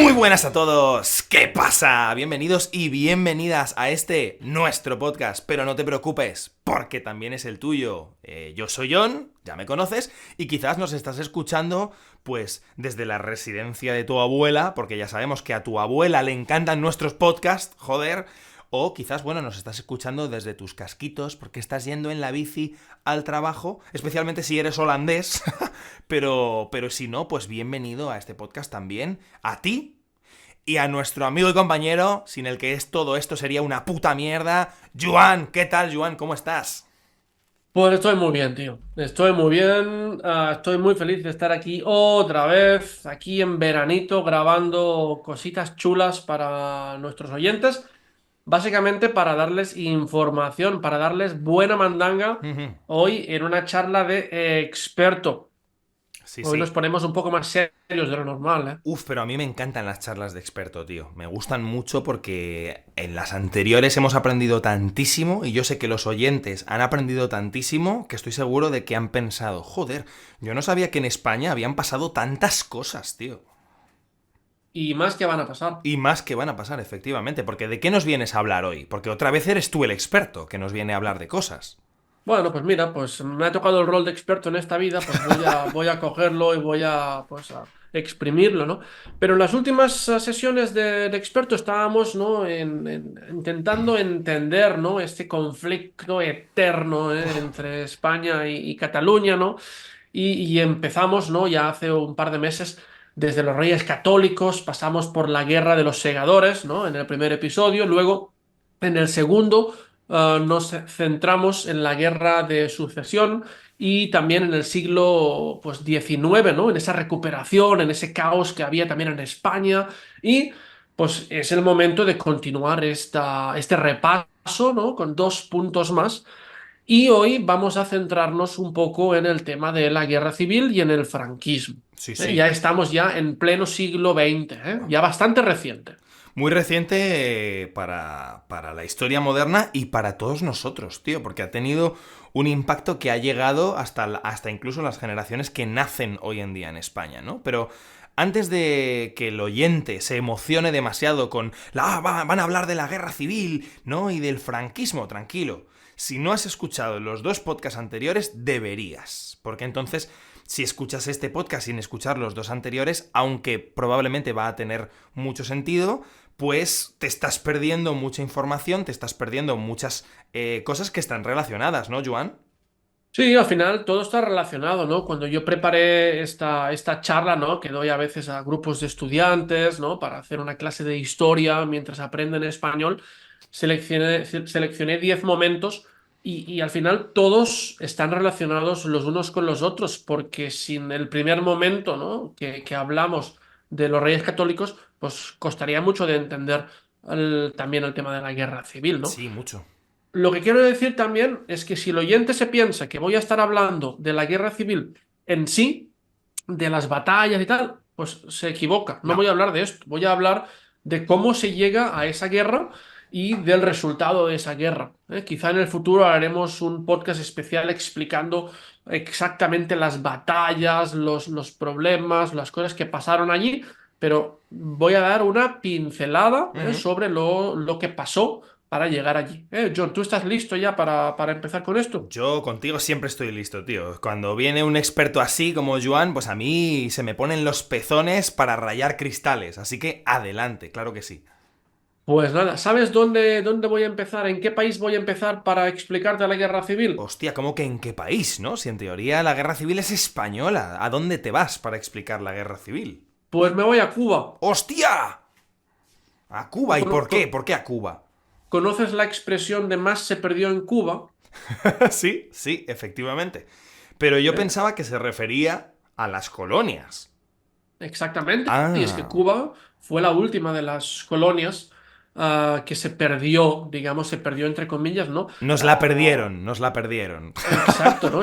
Muy buenas a todos, ¿qué pasa? Bienvenidos y bienvenidas a este nuestro podcast, pero no te preocupes, porque también es el tuyo. Yo soy John, ya me conoces, y quizás nos estás escuchando pues desde la residencia de tu abuela, porque ya sabemos que a tu abuela le encantan nuestros podcasts, joder. O quizás, bueno, nos estás escuchando desde tus casquitos porque estás yendo en la bici al trabajo, especialmente si eres holandés, pero si no, pues bienvenido a este podcast también, a ti y a nuestro amigo y compañero, sin el que todo esto sería una puta mierda, Joan. ¿Qué tal, Joan? ¿Cómo estás? Pues estoy muy bien, tío. Estoy muy bien. Estoy muy feliz de estar aquí otra vez, aquí en veranito, grabando cositas chulas para nuestros oyentes. Básicamente para darles información, para darles buena mandanga hoy en una charla de experto. Sí, Hoy nos sí. ponemos un poco más serios de lo normal, ¿eh? Uf, pero a mí me encantan las charlas de experto, tío. Me gustan mucho porque en las anteriores hemos aprendido tantísimo y yo sé que los oyentes han aprendido tantísimo que estoy seguro de que han pensado, joder, yo no sabía que en España habían pasado tantas cosas, tío. Y más que van a pasar. Y más que van a pasar, efectivamente, porque ¿de qué nos vienes a hablar hoy? Porque otra vez eres tú el experto que nos viene a hablar de cosas. Bueno, pues mira, pues me ha tocado el rol de experto en esta vida, pues voy a cogerlo y voy a exprimirlo, ¿no? Pero en las últimas sesiones de experto estábamos, ¿no? Intentando entender, ¿no? Este conflicto eterno, entre España y Cataluña, ¿no? Y empezamos, ¿no? Ya hace un par de meses, desde los Reyes Católicos, pasamos por la Guerra de los Segadores, ¿no? En el primer episodio, luego en el segundo nos centramos en la Guerra de Sucesión y también en el siglo pues, XIX, ¿no? En esa recuperación, en ese caos que había también en España y pues es el momento de continuar este repaso, ¿no? Con dos puntos más y hoy vamos a centrarnos un poco en el tema de la guerra civil y en el franquismo. Sí, Ya sí. estamos ya en pleno siglo XX, ya bastante reciente. Muy reciente para la historia moderna y para todos nosotros, tío, porque ha tenido un impacto que ha llegado hasta incluso las generaciones que nacen hoy en día en España, ¿no? Pero antes de que el oyente se emocione demasiado con van a hablar de la guerra civil, ¿no? Y del franquismo, tranquilo. Si no has escuchado los dos podcasts anteriores, deberías. Porque entonces, si escuchas este podcast sin escuchar los dos anteriores, aunque probablemente va a tener mucho sentido, pues te estás perdiendo mucha información, te estás perdiendo muchas cosas que están relacionadas, ¿no, Joan? Sí, al final todo está relacionado, ¿no? Cuando yo preparé esta charla, ¿no? Que doy a veces a grupos de estudiantes, ¿no? Para hacer una clase de historia mientras aprenden español, seleccioné 10 momentos y al final todos están relacionados los unos con los otros, porque sin el primer momento, ¿no? Que hablamos de los Reyes Católicos, pues costaría mucho de entender también el tema de la guerra civil, ¿no? Sí, mucho. Lo que quiero decir también es que si el oyente se piensa que voy a estar hablando de la guerra civil en sí, de las batallas y tal, pues se equivoca. No No. voy a hablar de esto. Voy a hablar de cómo se llega a esa guerra y del resultado de esa guerra. Quizá en el futuro haremos un podcast especial explicando exactamente las batallas, los problemas, las cosas que pasaron allí, pero voy a dar una pincelada, Ujú. sobre lo que pasó para llegar allí. John, ¿tú estás listo ya para empezar con esto? Yo contigo siempre estoy listo, tío. Cuando viene un experto así como Joan, pues a mí se me ponen los pezones para rayar cristales. Así que adelante, claro que sí. Pues nada, ¿sabes dónde voy a empezar? ¿En qué país voy a empezar para explicarte la guerra civil? Hostia, ¿cómo que en qué país, no? Si en teoría la guerra civil es española. ¿A dónde te vas para explicar la guerra civil? Pues me voy a Cuba. ¡Hostia! ¿A Cuba? ¿Y Cono- por qué? co- ¿Por qué a Cuba? ¿Conoces la expresión de más se perdió en Cuba? Sí, sí, efectivamente. Pero yo ¿Eh? pensaba que se refería a las colonias. Exactamente. Y es que Ah, Cuba fue la última de las colonias que se perdió, digamos, se perdió entre comillas, ¿no? nos la Ah, perdieron, nos la perdieron. exacto, ¿no?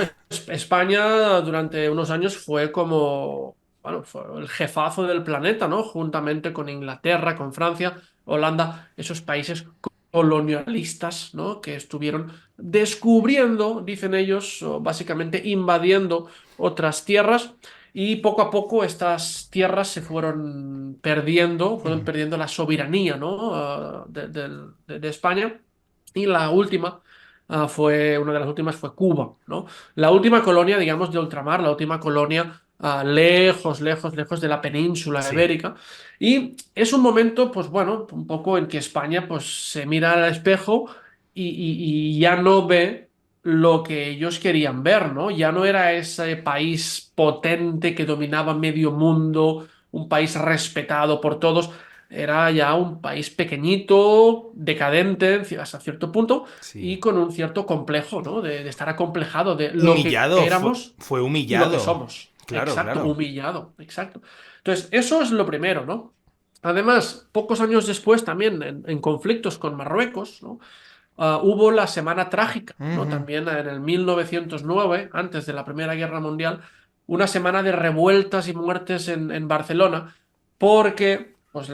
España durante unos años fue como, bueno, fue el jefazo del planeta, ¿no? Juntamente con Inglaterra, con Francia, Holanda, esos países colonialistas, ¿no? Que estuvieron descubriendo, dicen ellos, o básicamente invadiendo otras tierras. y poco a poco estas tierras se fueron Ujú. perdiendo la soberanía, ¿no? De España. Y la última una de las últimas fue Cuba, ¿no? La última colonia, digamos, de ultramar, la última colonia lejos, lejos, lejos de la península Sí, ibérica. Y es un momento, pues bueno, un poco en que España pues se mira al espejo y ya no ve lo que ellos querían ver, ¿no? Ya no era ese país potente que dominaba medio mundo, un país respetado por todos. Era ya un país pequeñito, decadente hasta cierto punto y sí. con un cierto complejo, ¿no? De estar acomplejado de lo que Humillado, éramos fue y lo que humillado. somos. Claro, Exacto, claro. humillado, exacto. Entonces, eso es lo primero, ¿no? Además, pocos años después, también en conflictos con Marruecos, ¿no? Hubo la Semana Trágica, ¿no? Ujú. También en el 1909, antes de la Primera Guerra Mundial, una semana de revueltas y muertes en Barcelona, porque pues,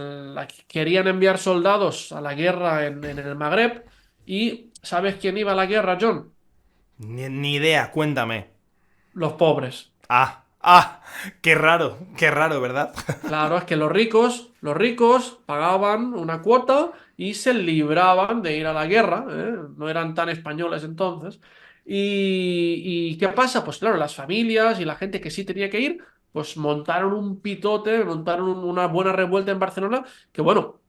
querían enviar soldados a la guerra en el Magreb. ¿Y sabes quién iba a la guerra, John? Ni idea, cuéntame. Los pobres. Ah, qué raro, ¿verdad? Claro, es que los ricos pagaban una cuota y se libraban de ir a la guerra, ¿eh? No eran tan españoles entonces. ¿Y qué pasa? Pues claro, las familias y la gente que sí tenía que ir, pues montaron un pitote, montaron una buena revuelta en Barcelona, que bueno,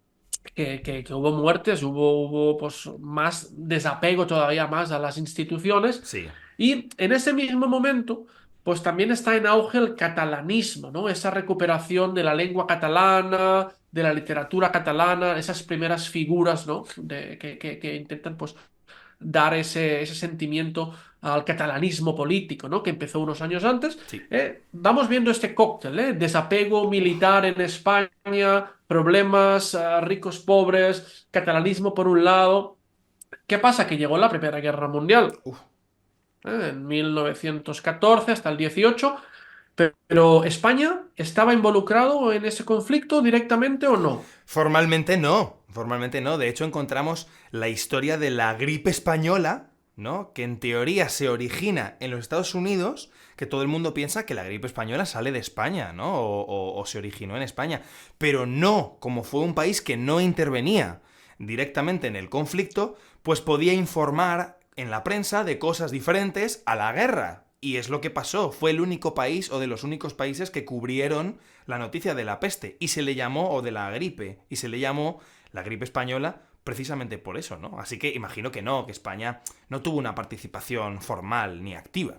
que hubo muertes, hubo pues más desapego todavía más a las instituciones. Sí. Y en ese mismo momento, pues también está en auge el catalanismo, ¿no? Esa recuperación de la lengua catalana, de la literatura catalana, esas primeras figuras, ¿no? Que intentan, pues, dar ese sentimiento al catalanismo político, ¿no? Que empezó unos años antes. Sí. Vamos viendo este cóctel, ¿eh? Desapego militar en España, problemas, ricos, pobres, catalanismo por un lado. ¿Qué pasa? Que llegó la Primera Guerra Mundial, Uf. en 1914 hasta el 18, pero ¿España estaba involucrado en ese conflicto directamente o no? Formalmente no, formalmente no. De hecho, encontramos la historia de la gripe española, ¿no? Que en teoría se origina en los Estados Unidos, que todo el mundo piensa que la gripe española sale de España, ¿no? O se originó en España. Pero no, como fue un país que no intervenía directamente en el conflicto, pues podía informar en la prensa de cosas diferentes a la guerra. Y es lo que pasó. Fue el único país o de los únicos países que cubrieron la noticia de la peste y se le llamó, o de la gripe, y se le llamó la gripe española precisamente por eso, ¿no? Así que imagino que no, que España no tuvo una participación formal ni activa.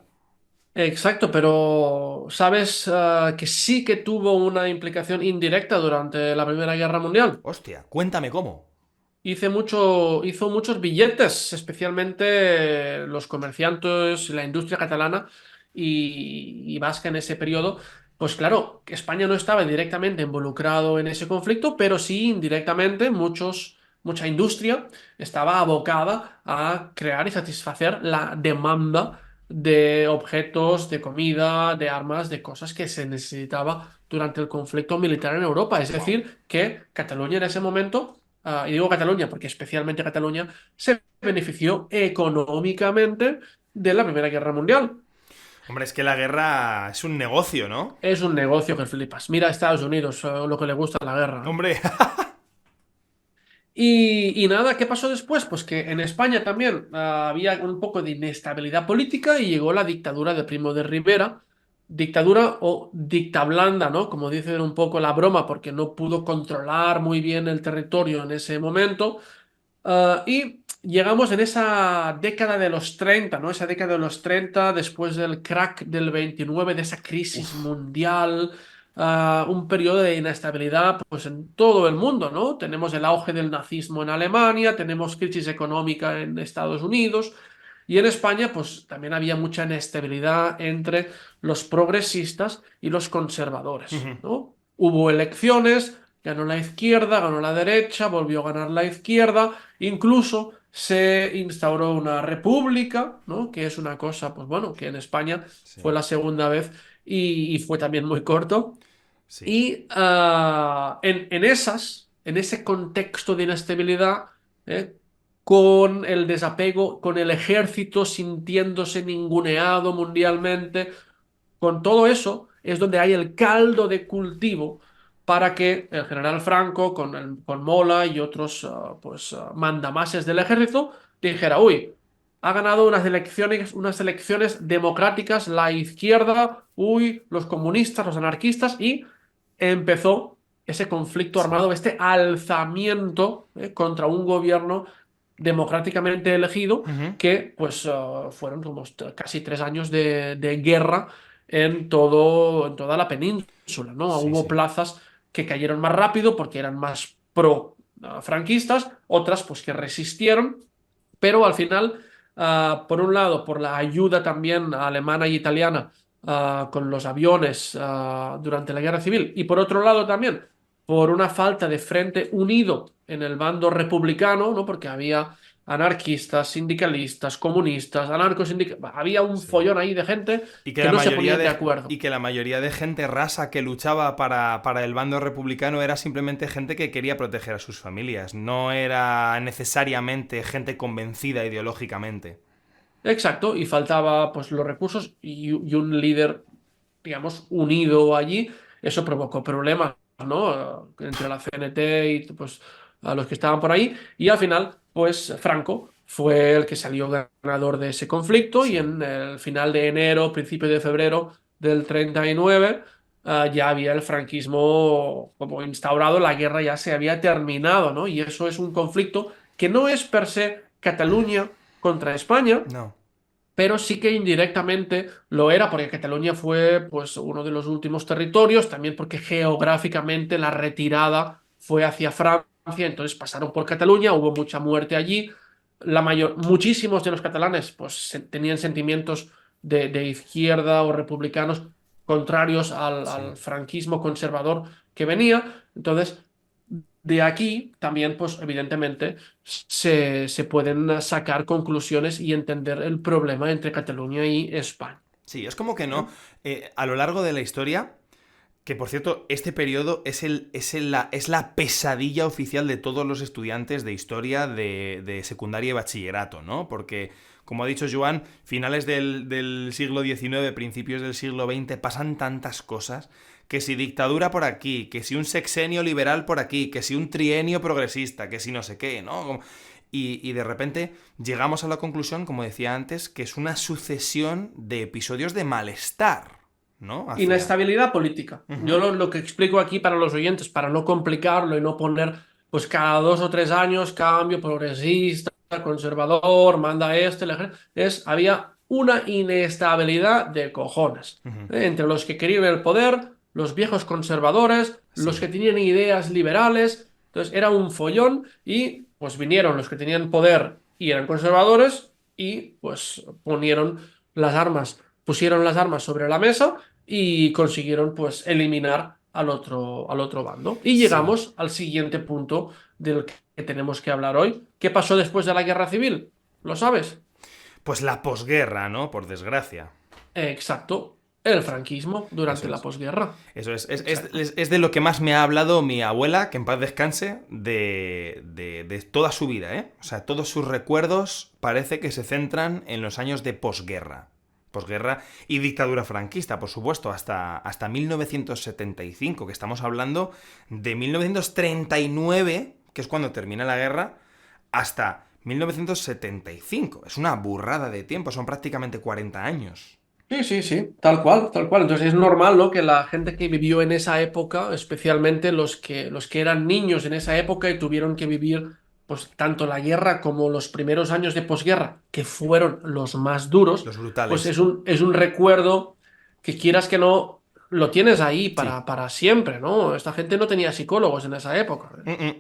Exacto, pero ¿sabes que sí que tuvo una implicación indirecta durante la Primera Guerra Mundial? Hostia, cuéntame cómo. Hizo muchos billetes, especialmente los comerciantes, la industria catalana y vasca en ese periodo. Pues claro, que España no estaba directamente involucrado en ese conflicto, pero sí indirectamente mucha industria estaba abocada a crear y satisfacer la demanda de objetos, de comida, de armas, de cosas que se necesitaba durante el conflicto militar en Europa. Es Wow. decir, que Cataluña en ese momento, y digo Cataluña porque especialmente Cataluña, se benefició económicamente de la Primera Guerra Mundial. Hombre, es que la guerra es un negocio, ¿no? Es un negocio que flipas. Mira a Estados Unidos, lo que le gusta la guerra. Hombre. Y nada, ¿qué pasó después? Pues que en España también había un poco de inestabilidad política y llegó la dictadura de Primo de Rivera, dictadura o dicta blanda, ¿no? Como dicen un poco la broma, porque no pudo controlar muy bien el territorio en ese momento. Y llegamos en esa década de los 30, ¿no? Esa década de los 30 después del crack del 29, de esa crisis Uf. mundial, un periodo de inestabilidad pues en todo el mundo, ¿no? Tenemos el auge del nazismo en Alemania, tenemos crisis económica en Estados Unidos y en España pues también había mucha inestabilidad entre los progresistas y los conservadores, ¿no? Hubo elecciones, ganó la izquierda, ganó la derecha, volvió a ganar la izquierda. Incluso se instauró una república, ¿no? Que es una cosa, pues bueno, que en España fue Sí, la segunda vez y fue también muy corto. sí. Y en ese contexto de inestabilidad, ¿eh? Con el desapego, con el ejército sintiéndose ninguneado mundialmente, con todo eso, es donde hay el caldo de cultivo para que el general Franco, con Mola y otros mandamases del ejército, dijera, uy, ha ganado unas elecciones democráticas la izquierda, uy, los comunistas, los anarquistas, y empezó ese conflicto Sí. armado, este alzamiento contra un gobierno democráticamente elegido, Ujú. que pues fueron como casi 3 años de guerra en toda la península, ¿no? Sí, Hubo sí. plazas que cayeron más rápido porque eran más pro franquistas, otras pues que resistieron, pero al final, por un lado, por la ayuda también alemana y italiana con los aviones durante la guerra civil, y por otro lado también por una falta de frente unido en el bando republicano, ¿no? Porque había anarquistas, sindicalistas, comunistas, anarcosindicalistas, había un Sí. follón ahí de gente Y que que la no se mayoría ponían de de, acuerdo. y que la mayoría de gente rasa que luchaba para el bando republicano era simplemente gente que quería proteger a sus familias. No era necesariamente gente convencida ideológicamente. Exacto, y faltaba pues los recursos y un líder, digamos, unido allí. Eso provocó problemas, ¿no? Entre la CNT y pues a los que estaban por ahí. Y al final, pues Franco fue el que salió ganador de ese conflicto y Sí. en el final de enero, principio de febrero del 39, ya había el franquismo como instaurado, la guerra ya se había terminado, ¿no? Y eso es un conflicto que no es per se Cataluña contra España, No. pero sí que indirectamente lo era, porque Cataluña fue pues, uno de los últimos territorios, también porque geográficamente la retirada fue hacia Francia, entonces pasaron por Cataluña, hubo mucha muerte allí. Muchísimos de los catalanes pues, tenían sentimientos de izquierda o republicanos contrarios Sí. al franquismo conservador que venía. Entonces, de aquí también, pues evidentemente, se pueden sacar conclusiones y entender el problema entre Cataluña y España. Sí, es como que ¿Eh? no. A lo largo de la historia, que por cierto, este periodo es la pesadilla oficial de todos los estudiantes de historia de secundaria y bachillerato, ¿no? Porque, como ha dicho Joan, finales del siglo XIX, principios del siglo XX, pasan tantas cosas, que si dictadura por aquí, que si un sexenio liberal por aquí, que si un trienio progresista, que si no sé qué, ¿no? Y de repente llegamos a la conclusión, como decía antes, que es una sucesión de episodios de malestar, ¿no? Hacia... Inestabilidad política. Yo Ujú. lo que explico aquí para los oyentes, para no complicarlo y no poner, pues cada 2 o 3 años, cambio progresista, conservador, manda había una inestabilidad de cojones. Ujú. Entre los que querían el poder, los viejos conservadores, los Sí, que tenían ideas liberales. Entonces era un follón y pues vinieron los que tenían poder y eran conservadores y pues pusieron las armas sobre la mesa y consiguieron pues eliminar al otro bando. Y sí. llegamos al siguiente punto del que tenemos que hablar hoy. ¿Qué pasó después de la guerra civil? ¿Lo sabes? Pues la posguerra, ¿no? Por desgracia. Exacto. El franquismo Eso durante la es. posguerra. Eso es. Exacto. Es de lo que más me ha hablado mi abuela, que en paz descanse, de toda su vida, ¿eh? O sea, todos sus recuerdos parece que se centran en los años de posguerra. Posguerra y dictadura franquista, por supuesto, hasta 1975, que estamos hablando de 1939, que es cuando termina la guerra, hasta 1975. Es una burrada de tiempo, son prácticamente 40 años. Sí, sí, sí, tal cual, tal cual. Entonces es normal, ¿no? Que la gente que vivió en esa época, especialmente los que eran niños en esa época y tuvieron que vivir, pues, tanto la guerra como los primeros años de posguerra, que fueron los más duros, Los pues brutales. es un recuerdo que quieras que no, lo tienes ahí Sí. para siempre, ¿no? Esta gente no tenía psicólogos en esa época. Mm-mm.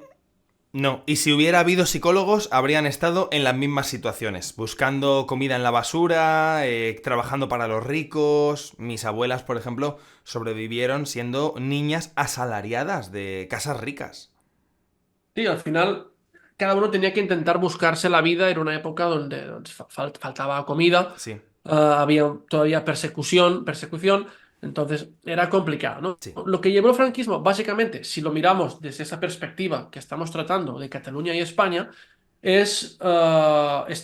No, y si hubiera habido psicólogos, habrían estado en las mismas situaciones, buscando comida en la basura, trabajando para los ricos. Mis abuelas, por ejemplo, sobrevivieron siendo niñas asalariadas de casas ricas. Sí, al final cada uno tenía que intentar buscarse la vida en una época donde faltaba comida, Sí, había todavía persecución, entonces era complicado, ¿no? sí. Lo que llevó el franquismo, básicamente, si lo miramos desde esa perspectiva que estamos tratando de Cataluña y España, es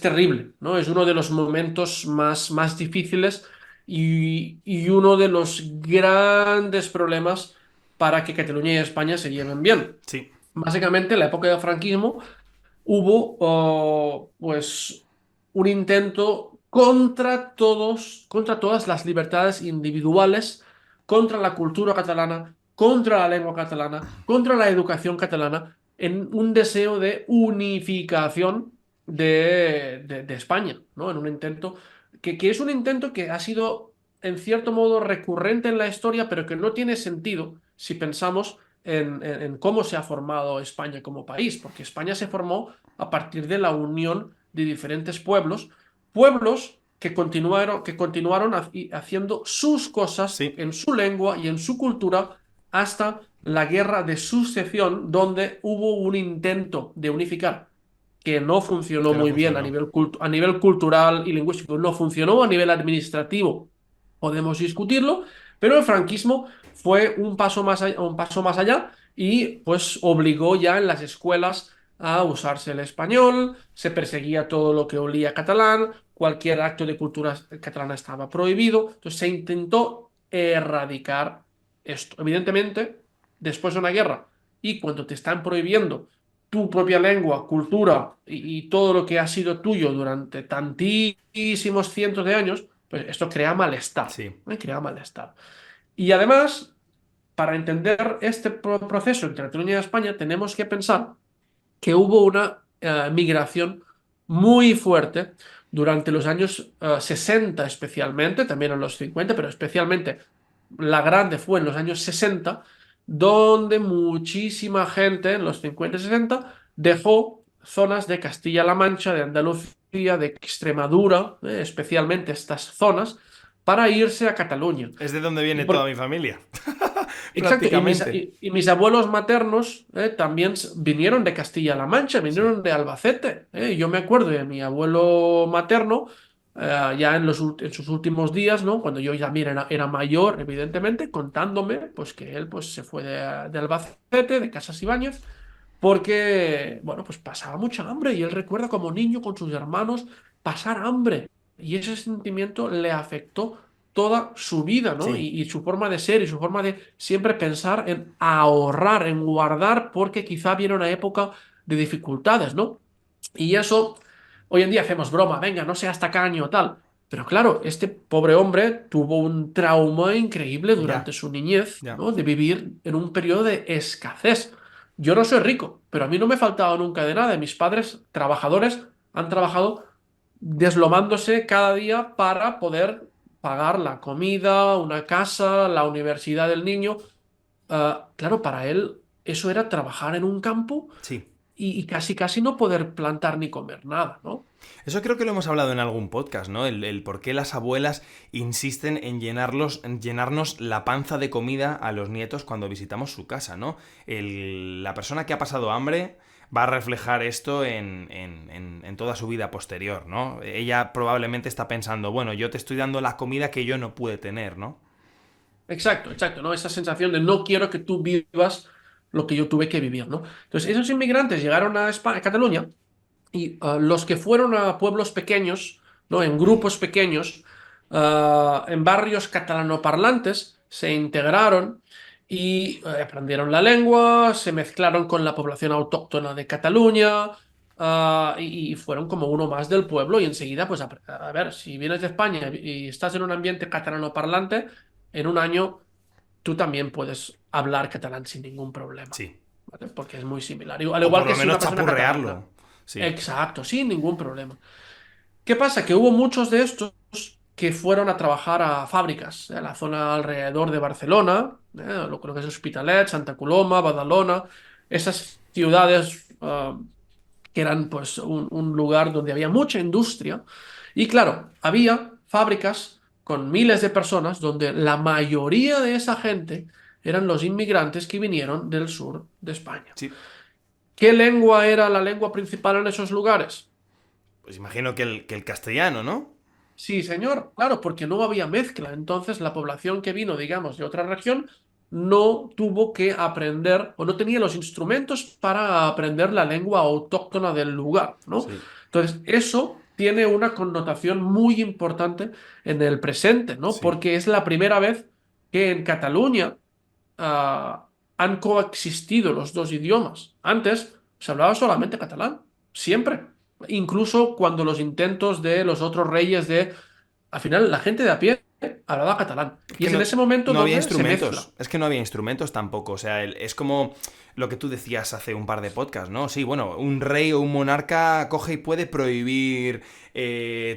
terrible, ¿no? Es uno de los momentos más difíciles y uno de los grandes problemas para que Cataluña y España se lleven bien. Sí, Básicamente, en la época del franquismo hubo pues un intento contra todas las libertades individuales, contra la cultura catalana, contra la lengua catalana, contra la educación catalana, en un deseo de unificación de España, ¿no? En un intento que es un intento que ha sido en cierto modo recurrente en la historia, pero que no tiene sentido si pensamos en cómo se ha formado España como país, porque España se formó a partir de la unión de diferentes pueblos, pueblos que continuaron haciendo sus cosas sí, en su lengua y en su cultura hasta la guerra de sucesión, donde hubo un intento de unificar que no funcionó que no muy bien funcionó. a nivel cultural y lingüístico, no funcionó a nivel administrativo, podemos discutirlo, pero el franquismo fue un paso más allá y pues obligó ya en las escuelas a usarse el español, se perseguía todo lo que olía a catalán, cualquier acto de cultura catalana estaba prohibido, entonces se intentó erradicar esto. Evidentemente, después de una guerra y cuando te están prohibiendo tu propia lengua, cultura y todo lo que ha sido tuyo durante tantísimos cientos de años, pues esto crea malestar, Sí, ¿eh? Crea malestar. Y además, para entender este proceso entre Cataluña y España, tenemos que pensar que hubo una migración muy fuerte durante los años 60 especialmente, también en los 50, pero especialmente la grande fue en los años 60, donde muchísima gente en los 50 y 60 dejó zonas de Castilla-La Mancha, de Andalucía, de Extremadura, especialmente estas zonas, para irse a Cataluña. es de donde Y viene toda por- mi familia, Exacto, prácticamente. y mis abuelos maternos también vinieron de Castilla-La Mancha, Sí, vinieron de Albacete. Yo me acuerdo de mi abuelo materno, ya en sus últimos días, ¿no? Cuando yo ya mira, era mayor, evidentemente, contándome pues, que él pues, se fue de Albacete, de Casas Ibáñez, porque, bueno, pues pasaba mucha hambre y él recuerda como niño con sus hermanos pasar hambre. Y ese sentimiento le afectó toda su vida, ¿no? sí. Y su forma de ser y su forma de siempre pensar en ahorrar, en guardar, porque quizá viene una época de dificultades, ¿no? Y eso, hoy en día hacemos broma, venga, no seas tacaño, tal. Pero claro, este pobre hombre tuvo un trauma increíble durante Ya, su niñez, ya. ¿no? De vivir en un periodo de escasez. Yo no soy rico, pero a mí no me ha faltado nunca de nada. Mis padres, trabajadores, han trabajado deslomándose cada día para poder pagar la comida, una casa, la universidad del niño. Claro, para él eso era trabajar en un campo Sí. y casi casi no poder plantar ni comer nada, ¿no? Eso creo que lo hemos hablado en algún podcast, ¿no? El por qué las abuelas insisten en llenarnos la panza de comida a los nietos cuando visitamos su casa, ¿no? La persona que ha pasado hambre va a reflejar esto en toda su vida posterior, ¿no? Ella probablemente está pensando, bueno, yo te estoy dando la comida que yo no pude tener, ¿no? Exacto, exacto, ¿no? Esa sensación de no quiero que tú vivas lo que yo tuve que vivir, ¿no? Entonces, esos inmigrantes llegaron a España, a Cataluña, y los que fueron a pueblos pequeños, ¿no? En grupos pequeños, en barrios catalanoparlantes, se integraron y aprendieron la lengua, se mezclaron con la población autóctona de Cataluña, y fueron como uno más del pueblo y enseguida, pues a ver, si vienes de España y estás en un ambiente catalanoparlante, en un año tú también puedes hablar catalán sin ningún problema, Sí. ¿vale? Porque es muy similar. Al O igual por que lo si menos una persona chapurrearlo. catalana. Sí. Exacto, sin ningún problema. ¿Qué pasa? Que hubo muchos de estos que fueron a trabajar a fábricas, a la zona alrededor de Barcelona, lo que es Hospitalet, Santa Coloma, Badalona, esas ciudades que eran pues un lugar donde había mucha industria. Y claro, había fábricas con miles de personas donde la mayoría de esa gente eran los inmigrantes que vinieron del sur de España. Sí. ¿Qué lengua era la lengua principal en esos lugares? Pues imagino que el castellano, ¿no? Sí, señor, claro, porque no había mezcla. Entonces, la población que vino, digamos, de otra región, no tuvo que aprender o no tenía los instrumentos para aprender la lengua autóctona del lugar, ¿no? Sí. Entonces, eso tiene una connotación muy importante en el presente, ¿no? Sí. Porque es la primera vez que en Cataluña han coexistido los dos idiomas. Antes se hablaba solamente catalán, siempre. Incluso cuando los intentos de los otros reyes de... Al final, la gente de a pie hablaba catalán. Es Y que es en no, ese momento no había donde se mezcla. instrumentos. Es que no había instrumentos tampoco. O sea, es como lo que tú decías hace un par de podcasts, ¿no? Sí, bueno, un rey o un monarca coge y puede prohibir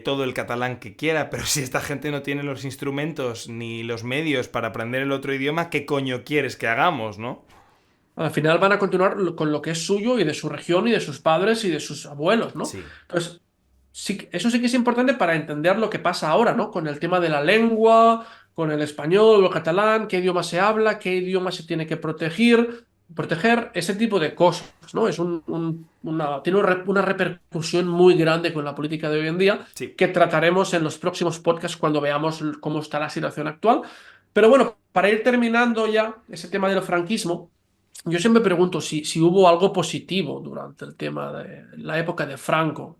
todo el catalán que quiera, pero si esta gente no tiene los instrumentos ni los medios para aprender el otro idioma, ¿qué coño quieres que hagamos, no? Al final van a continuar con lo que es suyo y de su región y de sus padres y de sus abuelos, ¿no? Sí, Entonces, eso sí que es importante para entender lo que pasa ahora, ¿no? Con el tema de la lengua, con el español o el catalán, qué idioma se habla, qué idioma se tiene que proteger, ese tipo de cosas, ¿no? Tiene una repercusión muy grande con la política de hoy en día sí. que trataremos en los próximos podcasts cuando veamos cómo está la situación actual. Pero bueno, para ir terminando ya ese tema del franquismo. Yo siempre pregunto si hubo algo positivo durante el tema de la época de Franco.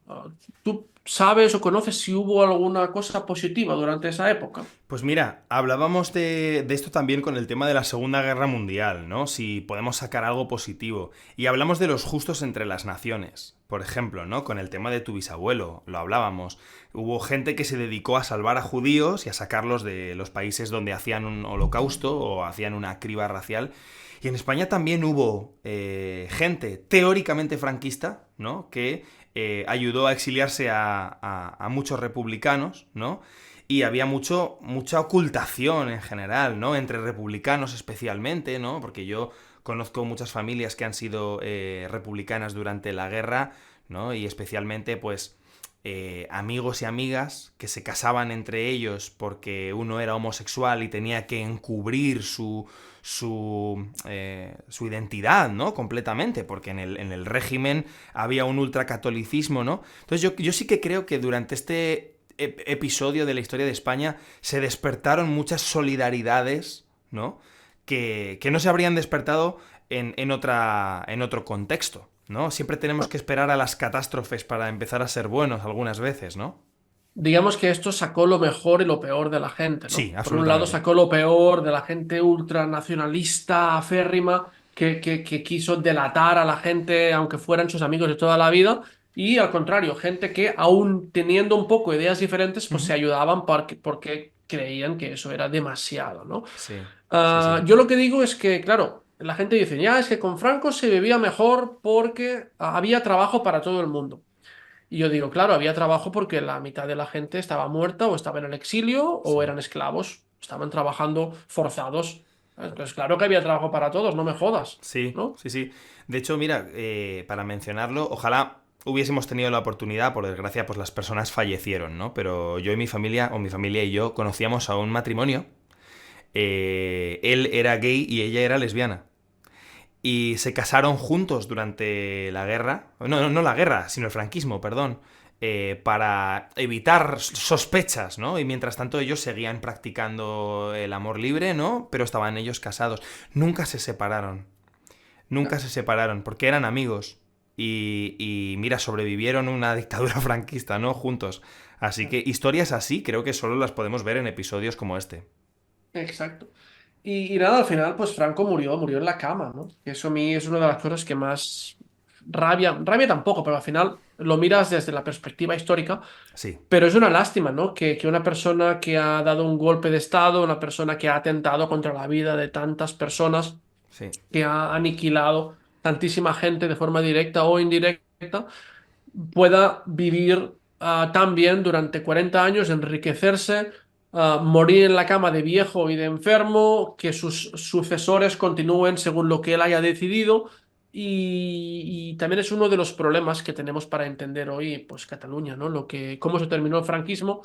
¿Tú sabes o conoces si hubo alguna cosa positiva durante esa época? Pues mira, hablábamos de esto también con el tema de la Segunda Guerra Mundial, ¿no? Si podemos sacar algo positivo. Y hablamos de los justos entre las naciones. Por ejemplo, ¿no? Con el tema de tu bisabuelo, lo hablábamos. Hubo gente que se dedicó a salvar a judíos y a sacarlos de los países donde hacían un holocausto o hacían una criba racial. Y en España también hubo gente teóricamente franquista, ¿no? Que ayudó a exiliarse a muchos republicanos, ¿no? Y había mucha ocultación en general, ¿no? Entre republicanos especialmente, ¿no? Porque yo conozco muchas familias que han sido republicanas durante la guerra, ¿no? Y especialmente, pues, amigos y amigas que se casaban entre ellos porque uno era homosexual y tenía que encubrir su identidad, ¿no? Completamente, porque en el régimen había un ultracatolicismo, ¿no? Entonces yo sí que creo que durante este episodio de la historia de España se despertaron muchas solidaridades, ¿no? Que no se habrían despertado en otro contexto, ¿no? Siempre tenemos que esperar a las catástrofes para empezar a ser buenos algunas veces, ¿no? Digamos que esto sacó lo mejor y lo peor de la gente, Sí, ¿no? Por un lado absolutamente. sacó lo peor de la gente ultranacionalista, aférrima, que quiso delatar a la gente, aunque fueran sus amigos de toda la vida, y al contrario, gente que aún teniendo un poco ideas diferentes, pues se Ujú. ayudaban porque creían que eso era demasiado, ¿no? Sí, sí, sí. Yo lo que digo es que, claro, la gente dice, ya, es que con Franco se vivía mejor porque había trabajo para todo el mundo. Y yo digo, claro, había trabajo porque la mitad de la gente estaba muerta o estaba en el exilio o Sí. eran esclavos, estaban trabajando forzados. Entonces, claro que había trabajo para todos, no me jodas, Sí, ¿no? sí, sí. De hecho, mira, para mencionarlo, ojalá hubiésemos tenido la oportunidad, por desgracia, pues las personas fallecieron, ¿no? Pero yo y mi familia, o mi familia y yo, conocíamos a un matrimonio. Él era gay y ella era lesbiana. Y se casaron juntos durante la guerra. No la guerra, sino el franquismo, perdón. Para evitar sospechas, ¿no? Y mientras tanto ellos seguían practicando el amor libre, ¿no? Pero estaban ellos casados. Nunca se separaron. Nunca se separaron, porque eran amigos. Y mira, sobrevivieron una dictadura franquista, ¿no? Juntos. Así que historias así creo que solo las podemos ver en episodios como este. Exacto. Y nada, al final, pues Franco murió en la cama, ¿no? Que eso a mí es una de las cosas que más rabia tampoco, pero al final lo miras desde la perspectiva histórica. Sí, Pero es una lástima, ¿no? Que una persona que ha dado un golpe de Estado, una persona que ha atentado contra la vida de tantas personas, sí. que ha aniquilado tantísima gente de forma directa o indirecta, pueda vivir tan bien durante 40 años, enriquecerse, morir en la cama de viejo y de enfermo, que sus sucesores continúen según lo que él haya decidido. Y también es uno de los problemas que tenemos para entender hoy, pues, Cataluña, ¿no? Cómo se terminó el franquismo.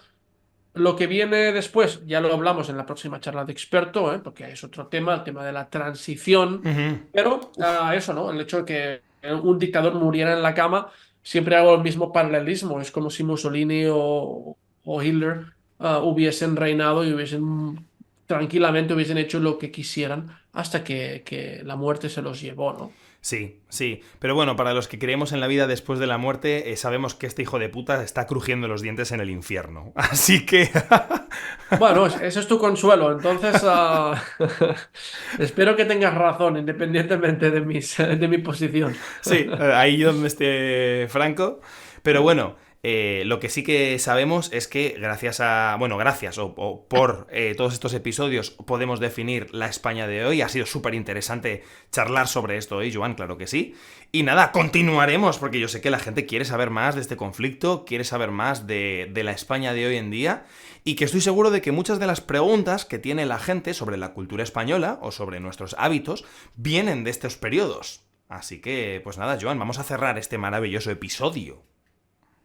Lo que viene después, ya lo hablamos en la próxima charla de experto, ¿eh? Porque es otro tema, el tema de la transición. Ujú. Pero Uf. eso, ¿no? El hecho de que un dictador muriera en la cama, siempre hago el mismo paralelismo. Es como si Mussolini o Hitler hubiesen reinado y tranquilamente hubiesen hecho lo que quisieran hasta que la muerte se los llevó, ¿no? Sí, sí. Pero bueno, para los que creemos en la vida después de la muerte, sabemos que este hijo de puta está crujiendo los dientes en el infierno. Así que... Bueno, ese es tu consuelo, entonces espero que tengas razón, independientemente de mi posición. Sí, ahí donde esté Franco. Pero bueno, lo que sí que sabemos es que gracias a... Bueno, gracias o por todos estos episodios podemos definir la España de hoy. Ha sido súper interesante charlar sobre esto hoy, Joan, claro que sí. Y nada, continuaremos porque yo sé que la gente quiere saber más de este conflicto, quiere saber más de la España de hoy en día y que estoy seguro de que muchas de las preguntas que tiene la gente sobre la cultura española o sobre nuestros hábitos vienen de estos periodos. Así que, pues nada, Joan, vamos a cerrar este maravilloso episodio.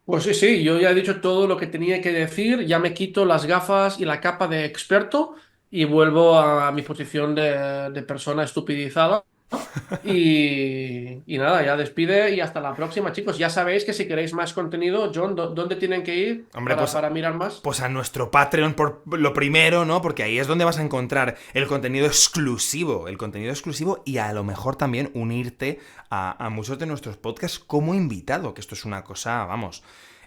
Pues sí, sí, yo ya he dicho todo lo que tenía que decir, ya me quito las gafas y la capa de experto y vuelvo a mi posición de persona estupidizada. Y nada, ya despide y hasta la próxima, chicos. Ya sabéis que si queréis más contenido, John, ¿dónde tienen que ir Hombre, para mirar más? pues a nuestro Patreon por lo primero, ¿no? Porque ahí es donde vas a encontrar el contenido exclusivo y a lo mejor también unirte a muchos de nuestros podcasts como invitado, que esto es una cosa, vamos,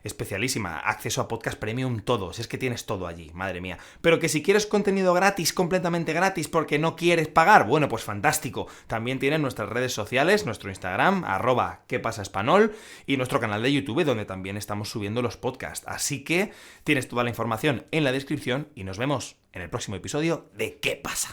especialísima. Acceso a podcast premium, todo. Si es que tienes todo allí, madre mía. Pero que si quieres contenido gratis, completamente gratis, porque no quieres pagar, bueno, pues fantástico. También tienen nuestras redes sociales, nuestro Instagram, @quepasaespanol, y nuestro canal de YouTube, donde también estamos subiendo los podcasts. Así que tienes toda la información en la descripción y nos vemos en el próximo episodio de ¿Qué pasa?